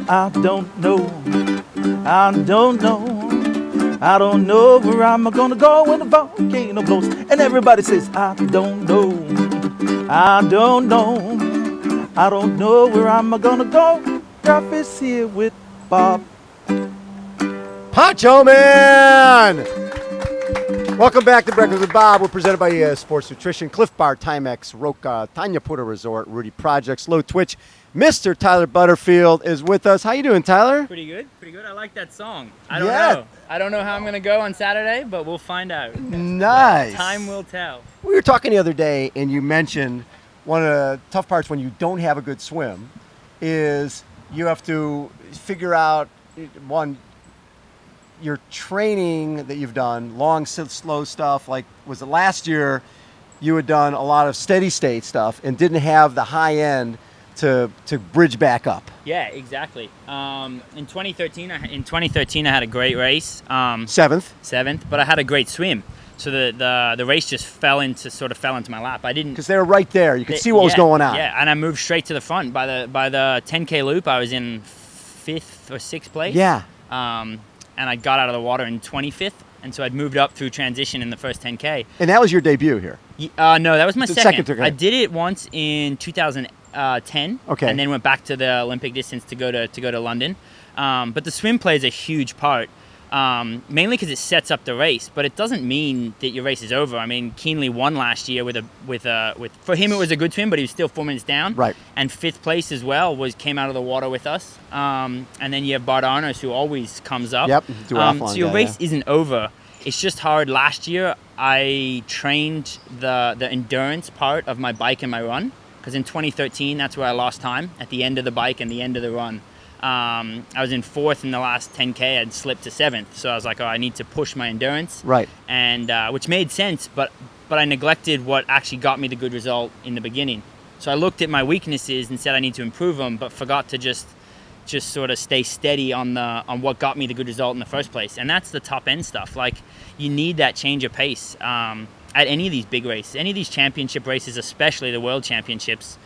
I don't know. I don't know. I don't know where I'm gonna go when the volcano blows. And everybody says, I don't know. I don't know. I don't know where I'm gonna go. Ralph is here with Bob. Poncho Man! Welcome back to Breakfast with Bob. We're presented by Sports Nutrition, Cliff Bar, Timex, Roca, Tanya Puerto Resort, Rudy Projects, Low Twitch. Mr. Tyler Butterfield is with us. How you doing, Tyler? Pretty good. I like that song. I don't know how I'm going to go on Saturday, but we'll find out. Nice. Time will tell. We were talking the other day, and you mentioned one of the tough parts when you don't have a good swim is you have to figure out, one, your training that you've done, long, slow stuff. Like, was it last year you had done a lot of steady state stuff and didn't have the high end to bridge back up? Yeah, exactly. In 2013, I had a great race. Seventh, but I had a great swim. So the race just fell into my lap. I didn't, because they were right there. You could see what was going on. Yeah, and I moved straight to the front. By the 10K loop, I was in 5th or 6th place. Yeah. And I got out of the water in 25th, and so I'd moved up through transition in the first 10K. And that was your debut here? No, that was my second. Okay. I did it once in 2010, okay, and then went back to the Olympic distance to go to London. But the swim plays a huge part, mainly because it sets up the race. But it doesn't mean that your race is over. I mean, Keenly won last year with for him it was a good swim, but he was still 4 minutes down. Right. And 5th place as well came out of the water with us. And then you have Bart Arnos, who always comes up. Yep. So your race isn't over. It's just hard. Last year I trained the endurance part of my bike and my run, because in 2013 that's where I lost time, at the end of the bike and the end of the run. I was in 4th in the last 10K. I'd slipped to 7th, so I was like, I need to push my endurance. Right. And which made sense, but I neglected what actually got me the good result in the beginning. So I looked at my weaknesses and said I need to improve them, but forgot to just sort of stay steady on what got me the good result in the first place. And that's the top end stuff. Like, you need that change of pace at any of these big races, any of these championship races, especially the world championships.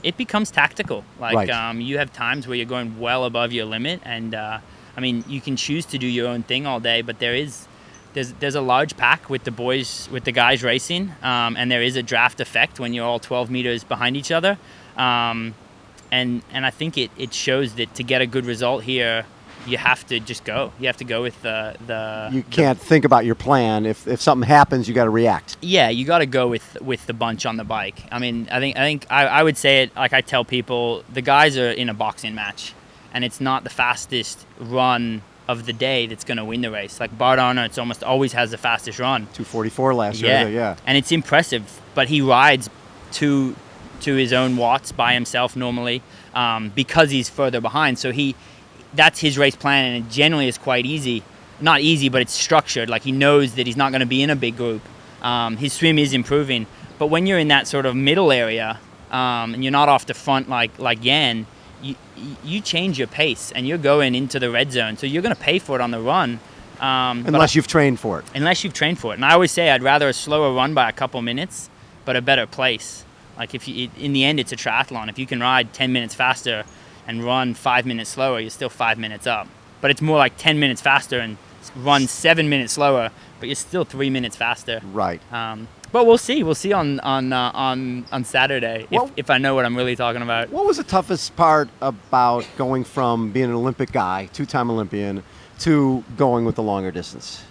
It becomes tactical. Like, right. You have times where you're going well above your limit, and I mean, you can choose to do your own thing all day, but there's a large pack with the guys racing, and there is a draft effect when you're all 12 meters behind each other. And I think it shows that to get a good result here, you have to just go. You have to go with the. You can't think about your plan. If something happens, you got to react. Yeah, you got to go with the bunch on the bike. I mean, I think I would say it like I tell people: the guys are in a boxing match, and it's not the fastest run of the day that's going to win the race. Like Bart Arnott almost always has the fastest run. 2:44 last year. Yeah, and it's impressive. But he rides to his own watts by himself normally, because he's further behind. So that's his race plan, and it generally is quite easy. Not easy, but it's structured. Like, he knows that he's not going to be in a big group. His swim is improving. But when you're in that sort of middle area, and you're not off the front like Jan, you change your pace, and you're going into the red zone. So you're going to pay for it on the run. Unless you've trained for it. Unless you've trained for it. And I always say I'd rather a slower run by a couple minutes, but a better place. Like, in the end, it's a triathlon. If you can ride 10 minutes faster and run 5 minutes slower, you're still 5 minutes up. But it's more like 10 minutes faster and run 7 minutes slower, but you're still 3 minutes faster. Right. But we'll see. We'll see on Saturday if I know what I'm really talking about. What was the toughest part about going from being an Olympic guy, 2-time Olympian, to going with the longer distance?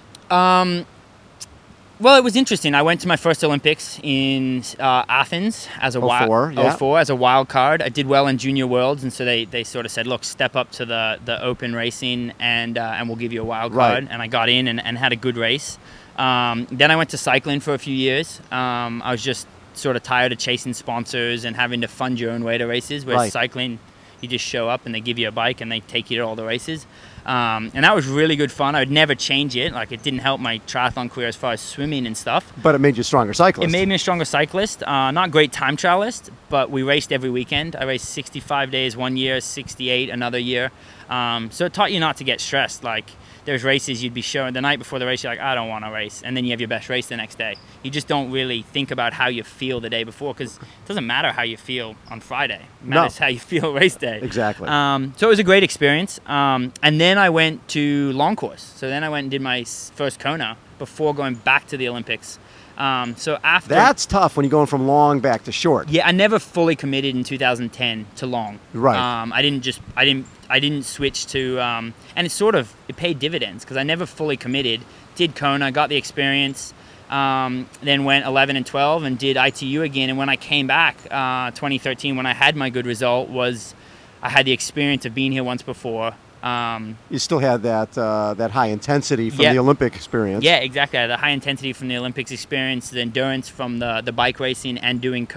Well, it was interesting. I went to my first Olympics in Athens as a 04 as a wild card. I did well in Junior Worlds, and so they sort of said, "Look, step up to the open racing, and we'll give you a wild card." Right. And I got in and had a good race. Then I went to cycling for a few years. I was just sort of tired of chasing sponsors and having to fund your own way to races. Whereas cycling, you just show up and they give you a bike and they take you to all the races. And that was really good fun. I would never change it. Like, it didn't help my triathlon career as far as swimming and stuff. But it made you a stronger cyclist. It made me a stronger cyclist. Not a great time trialist, but we raced every weekend. I raced 65 days one year, 68 another year. So it taught you not to get stressed. Like, there's races you'd be showing the night before the race, you're like, I don't want to race. And then you have your best race the next day. You just don't really think about how you feel the day before, because it doesn't matter how you feel on Friday. It matters how you feel race day. Exactly. So it was a great experience. And then I went to long course. So then I went and did my first Kona before going back to the Olympics. So after That's tough when you're going from long back to short. Yeah, I never fully committed in 2010 to long. Right. I didn't switch to and it paid dividends because I never fully committed. Did Kona, got the experience, then went 11 and 12 and did ITU again. And when I came back 2013, when I had my good result, I had the experience of being here once before. You still had that high intensity from the Olympic experience. Yeah, exactly. I had the high intensity from the Olympics experience, the endurance from the bike racing, and doing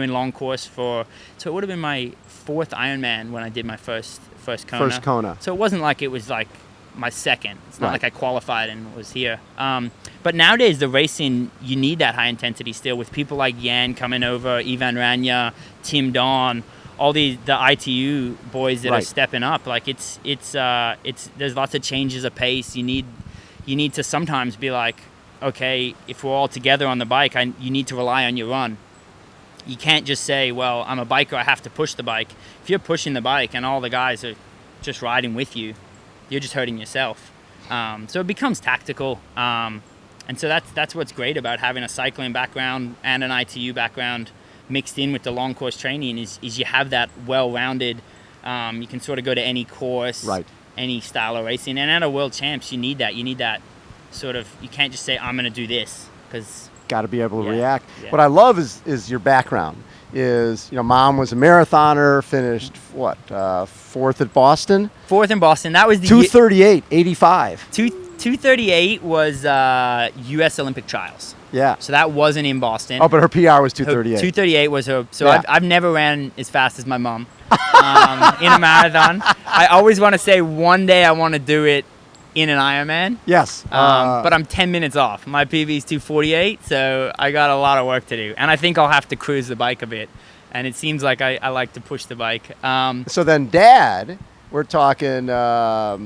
long course so it would have been my fourth Ironman when I did my first Kona. First Kona. So it wasn't like it was like my second. It's not like I qualified and was here. But nowadays the racing, you need that high intensity still with people like Jan coming over, Ivan Rania, Tim Dawn, all the ITU boys that are stepping up. Like it's there's lots of changes of pace. You need to sometimes be like, okay, if we're all together on the bike, you need to rely on your run. You can't just say, well, I'm a biker, I have to push the bike. If you're pushing the bike and all the guys are just riding with you, you're just hurting yourself. So it becomes tactical. And so that's what's great about having a cycling background and an ITU background mixed in with the long course training is you have that well-rounded, you can sort of go to any course, any style of racing. And at a world champs, you need that sort of, you can't just say, I'm going to do this, because got to be able to react. Yeah. What I love is your background. Mom was a marathoner, finished fourth at Boston. Fourth in Boston. That was the 2:38.85. 2:38 was U.S. Olympic trials. Yeah. So that wasn't in Boston. Oh, but her PR was 2:38. 2:38 was her. So I've never ran as fast as my mom in a marathon. I always want to say one day I want to do it in an Ironman. Yes. But I'm 10 minutes off. My PB is 2:48, so I got a lot of work to do. And I think I'll have to cruise the bike a bit. And it seems like I like to push the bike. So then Dad, we're talking a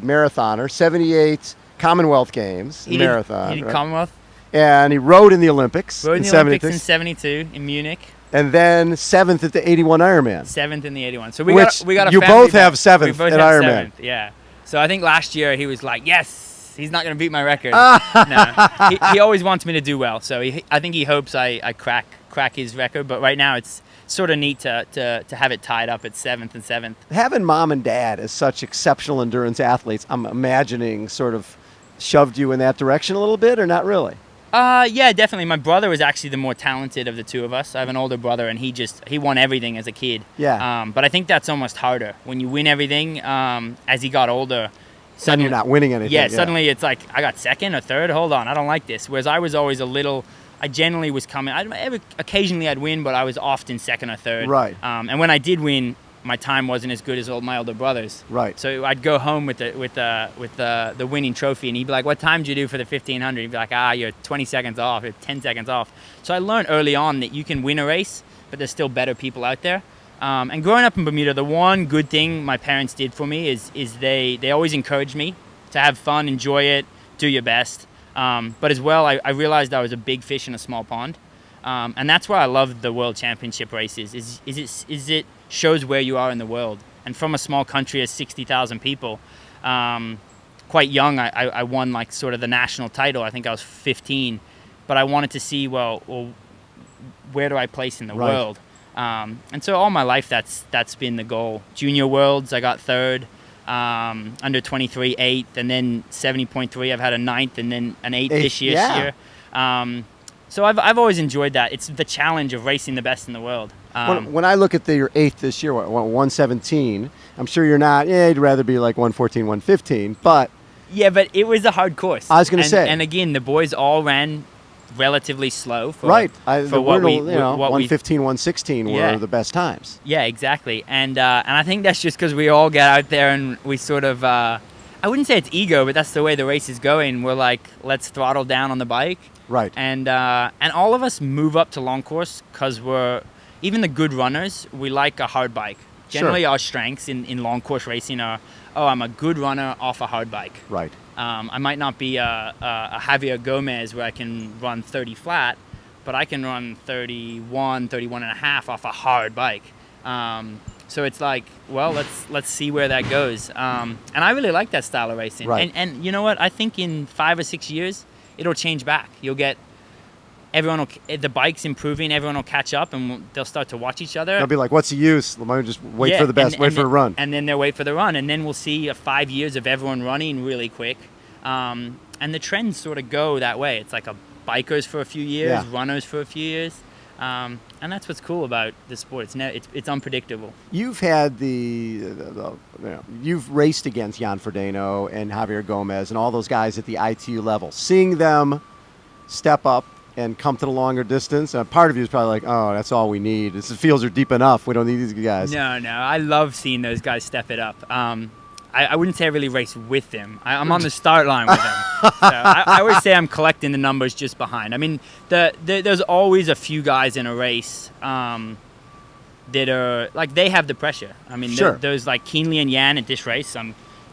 marathoner, 78 Commonwealth Games marathon. He did Commonwealth. And he rode in the Olympics. Rode in the Olympics in 72 in Munich. And then 7th at the 81 Ironman. 7th in the 81. So we got a you both have 7th at Ironman. 7th, yeah. So I think last year he was like, yes, he's not going to beat my record. No, he always wants me to do well. So I think he hopes I crack his record. But right now it's sort of neat to have it tied up at 7th and 7th. Having Mom and Dad as such exceptional endurance athletes, I'm imagining sort of shoved you in that direction a little bit, or not really? Yeah, definitely. My brother was actually the more talented of the two of us. I have an older brother, and he won everything as a kid. Yeah. But I think that's almost harder when you win everything. As he got older, suddenly you're not winning anything. Yeah, suddenly it's like I got second or third. Hold on, I don't like this. Whereas I was always I generally was coming. Occasionally I'd win, but I was often second or third. Right. And when I did win, my time wasn't as good as my older brothers. Right. So I'd go home with the winning trophy, and he'd be like, "What time did you do for the 1500?" He'd be like, "You're 20 seconds off. You're 10 seconds off." So I learned early on that you can win a race, but there's still better people out there. And growing up in Bermuda, the one good thing my parents did for me is they always encouraged me to have fun, enjoy it, do your best. But as well, I realized I was a big fish in a small pond. And that's why I love the World Championship races. Is it shows where you are in the world. And from a small country of 60,000 people, quite young, I won like sort of the national title. I think I was 15. But I wanted to see, well where do I place in the world? And so all my life, that's been the goal. Junior Worlds, I got third. Under 23, 8th, and then 70.3, I've had a 9th, and then an 8th this year. So I've always enjoyed that. It's the challenge of racing the best in the world. When I look at your 8th this year, 117, I'm sure you're not, you'd rather be like 114, 115, but... Yeah, but it was a hard course. I was going to say. And again, the boys all ran relatively slow for Right. for what we 115, 116 Yeah. were the best times. Yeah, exactly. And I think that's just because we all get out there and we sort of I wouldn't say it's ego, but that's the way the race is going. We're like, let's throttle down on the bike. Right. And all of us move up to long course because even the good runners, we like a hard bike. Generally, Sure. our strengths in long course racing are, I'm a good runner off a hard bike. Right. I might not be a Javier Gomez where I can run 30 flat, but I can run 31 and a half off a hard bike. So it's like, well, let's see where that goes. And I really like that style of racing. Right. And you know what? I think in 5 or 6 years, it'll change back. You'll get the bike's improving. Everyone will catch up, and they'll start to watch each other. They'll be like, what's the use? Let me just wait Yeah, for the best, wait for a run. And then they'll wait for the run, and then we'll see 5 years of everyone running really quick. And the trends sort of go that way. It's like bikers for a few years, Yeah. runners for a few years. And that's what's cool about the sport. It's unpredictable. You've had you've raced against Jan Frodeno and Javier Gomez and all those guys at the ITU level. Seeing them step up and come to the longer distance, part of you is probably like, oh, that's all we need. The fields are deep enough. We don't need these guys. No, I love seeing those guys step it up. I wouldn't say I really race with them. I'm on the start line with them. So I always say I'm collecting the numbers just behind. I mean, there's always a few guys in a race that are like, they have the pressure. I mean, Sure. there's like Keenly and Jan at this race.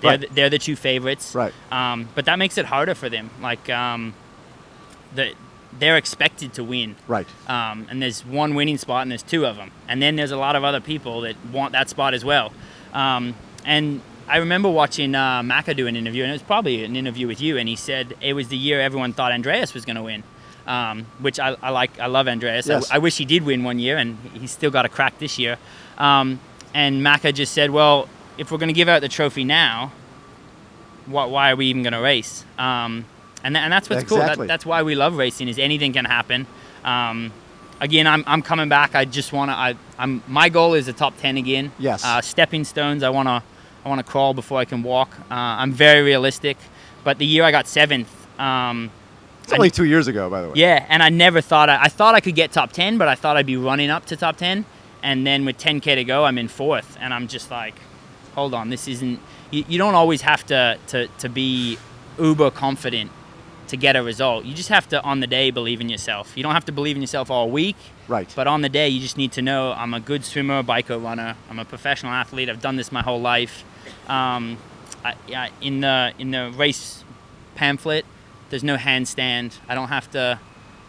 Right. They're the two favorites. Right. But that makes it harder for them. Like they're expected to win. Right. And there's one winning spot and there's two of them. And then there's a lot of other people that want that spot as well. And I remember watching Macca do an interview, and it was probably an interview with you, and he said it was the year everyone thought Andreas was going to win, which I like. I love Andreas. Yes. I wish he did win one year, and he's still got a crack this year. And Macca just said, well, if we're going to give out the trophy now, why are we even going to race? And that's what's Exactly. cool. That's why we love racing, is anything can happen. Again, I'm coming back. I just want to. My goal is a top 10 again. Yes. Stepping stones. I want to crawl before I can walk. I'm very realistic. But the year I got 7th. It's only 2 years ago, by the way. Yeah, and I never thought I thought I could get top 10, but I thought I'd be running up to top 10. And then with 10K to go, I'm in 4th, and I'm just like, hold on, this isn't. You don't always have to be uber confident to get a result. You just have to, on the day, believe in yourself. You don't have to believe in yourself all week. Right. But on the day, you just need to know I'm a good swimmer, biker, runner. I'm a professional athlete. I've done this my whole life. In the race pamphlet, there's no handstand. I don't have to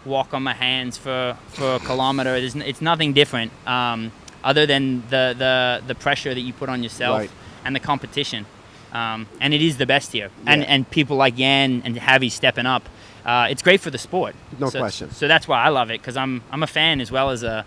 walk on my hands for a kilometer. It's nothing different other than the pressure that you put on yourself. Right. And the competition. And it is the best here. Yeah. And people like Jan and Javi stepping up. It's great for the sport. No question. So that's why I love it, because I'm a fan as well as an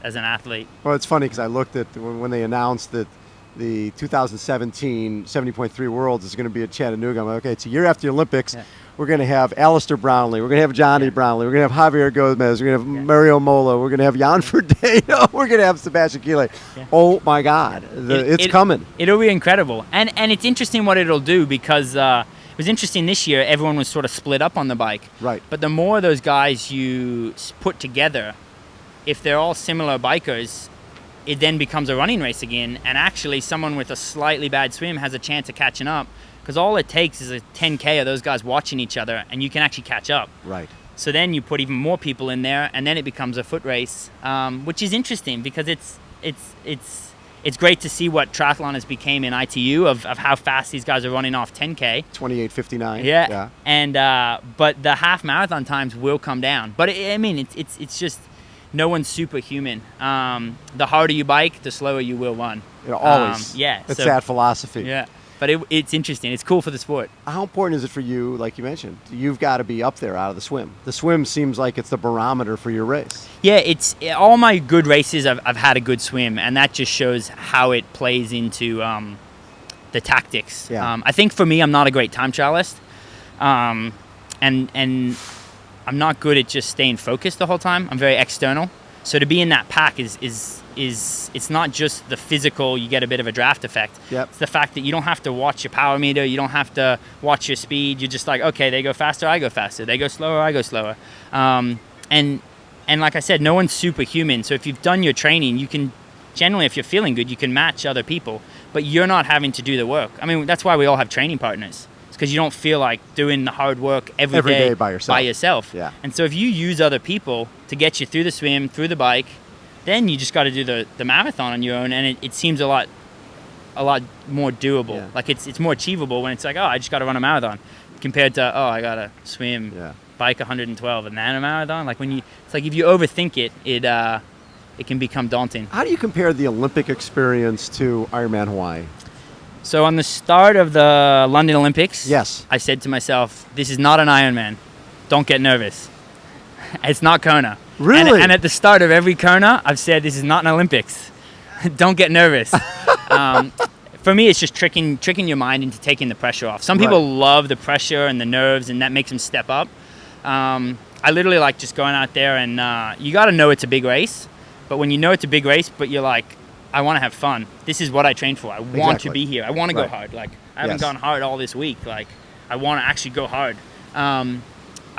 athlete. Well, it's funny because I looked at when they announced that the 2017 70.3 Worlds is going to be at Chattanooga. I'm like, okay, it's a year after the Olympics. Yeah. We're going to have Alistair Brownlee. We're going to have Johnny Brownlee. We're going to have Javier Gomez. We're going to have Mario Mola. We're going to have Jan Frodeno. We're going to have Sebastian Kiele. Yeah. Oh, my God. It's coming. It'll be incredible. And it's interesting what it'll do, because it was interesting this year. Everyone was sort of split up on the bike. Right. But the more of those guys you put together, if they're all similar bikers, it then becomes a running race again. And actually, someone with a slightly bad swim has a chance of catching up. Because all it takes is a 10K of those guys watching each other, and you can actually catch up. Right. So then you put even more people in there, and then it becomes a foot race, which is interesting, because it's great to see what triathlon has become in ITU of how fast these guys are running off 10K. 28:59. Yeah. And but the half marathon times will come down. But it's just no one's superhuman. The harder you bike, the slower you will run. Always. Yeah. It's that philosophy. Yeah. But it's interesting. It's cool for the sport. How important is it for you, like you mentioned? You've got to be up there out of the swim. The swim seems like it's the barometer for your race. Yeah, all my good races, I've had a good swim, and that just shows how it plays into the tactics. Yeah. I think for me, I'm not a great time trialist, and I'm not good at just staying focused the whole time. I'm very external. So to be in that pack is is it's not just the physical, you get a bit of a draft effect. Yep. It's the fact that you don't have to watch your power meter, you don't have to watch your speed. You're just like, okay, they go faster, I go faster. They go slower, I go slower. And like I said, no one's superhuman. So if you've done your training, you can generally, if you're feeling good, you can match other people, but you're not having to do the work. I mean, that's why we all have training partners. It's because you don't feel like doing the hard work every day by yourself. Yeah. And so if you use other people to get you through the swim, through the bike, then you just got to do the marathon on your own, and it seems a lot more doable. Yeah. Like it's more achievable when it's like, oh, I just got to run a marathon, compared to, oh, I got to swim, bike 112 and then a marathon. Like it's like if you overthink it, it can become daunting. How do you compare the Olympic experience to Ironman Hawaii? So on the start of the London Olympics, Yes. I said to myself, this is not an Ironman. Don't get nervous. It's not Kona. Really? And at the start of every Kona, I've said this is not an Olympics. Don't get nervous. For me, it's just tricking your mind into taking the pressure off. Some people love the pressure and the nerves, and that makes them step up. I literally like just going out there, and you got to know it's a big race. But when you know it's a big race, but you're like, I want to have fun. This is what I trained for. I want to be here. I want to go hard. Like, I haven't gone hard all this week. Like, I want to actually go hard. I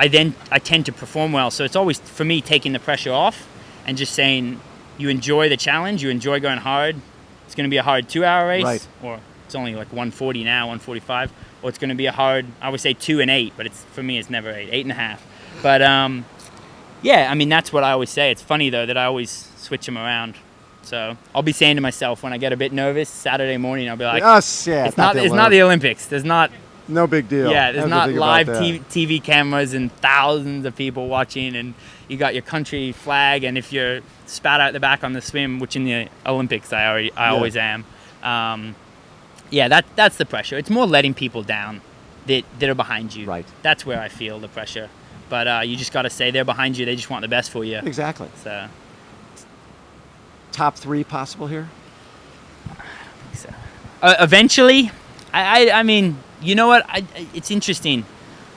tend to perform well. So it's always, for me, taking the pressure off and just saying, you enjoy the challenge, you enjoy going hard. It's going to be a hard 2-hour race, or it's only like 140 now, 145, or it's going to be a hard, I would say 2 and 8, but for me, it's never 8 and a half. But yeah, I mean, that's what I always say. It's funny though that I always switch them around. So I'll be saying to myself when I get a bit nervous Saturday morning, I'll be like, it's not the Olympics. There's not. No big deal. Yeah, there's not live TV cameras and thousands of people watching, and you got your country flag, and if you're spat out the back on the swim, which in the Olympics I always am. That's the pressure. It's more letting people down that are behind you. Right. That's where I feel the pressure. But you just got to say they're behind you. They just want the best for you. Exactly. So. Top 3 possible here? I don't think so. Eventually, I mean, you know what? It's interesting.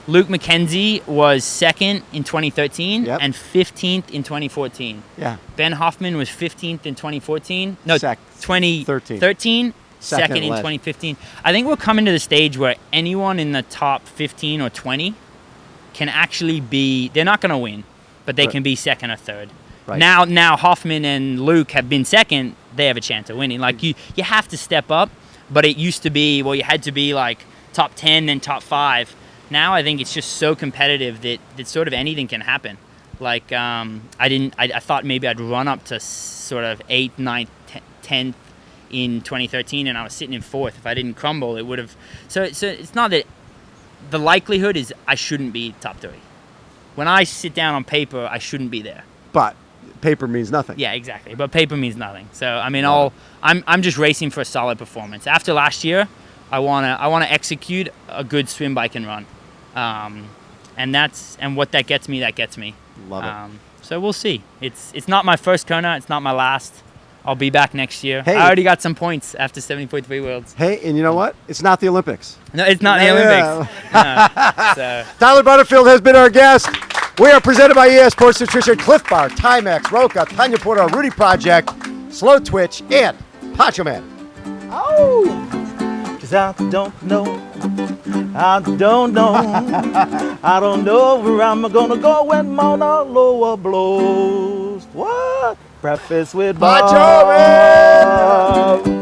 Luke McKenzie was 2nd in 2013 and 15th in 2014. Yeah. Ben Hoffman was 15th in 2014. No, 2013. 2nd in 2015. I think we're coming to the stage where anyone in the top 15 or 20 can actually be, they're not going to win, but they can be 2nd or 3rd. Right. Now Hoffman and Luke have been 2nd, they have a chance of winning. Like you have to step up, but it used to be, well, you had to be like top 10 then top 5. Now I think it's just so competitive that sort of anything can happen. Like I thought maybe I'd run up to sort of 8th, 9th, 10th in 2013, and I was sitting in 4th. If I didn't crumble, it would have. So it's not that. The likelihood is I shouldn't be top 3. When I sit down on paper, I shouldn't be there. But paper means nothing. Yeah, exactly. But paper means nothing. So I mean, I'm just racing for a solid performance. After last year, I wanna execute a good swim, bike, and run, and what that gets me. Love it. So we'll see. It's not my first Kona. It's not my last. I'll be back next year. Hey. I already got some points after 70.3 Worlds. Hey, and you know what? It's not the Olympics. No, it's not the Olympics. So. Tyler Butterfield has been our guest. We are presented by ES Sports Nutrition, Cliff Bar, Timex, Roca, Tanya Porter, Rudy Project, Slow Twitch, and Poncho Man. Oh, 'cause I don't know. I don't know where I'm gonna go when Mauna Loa blows. What? Breakfast with Poncho Man!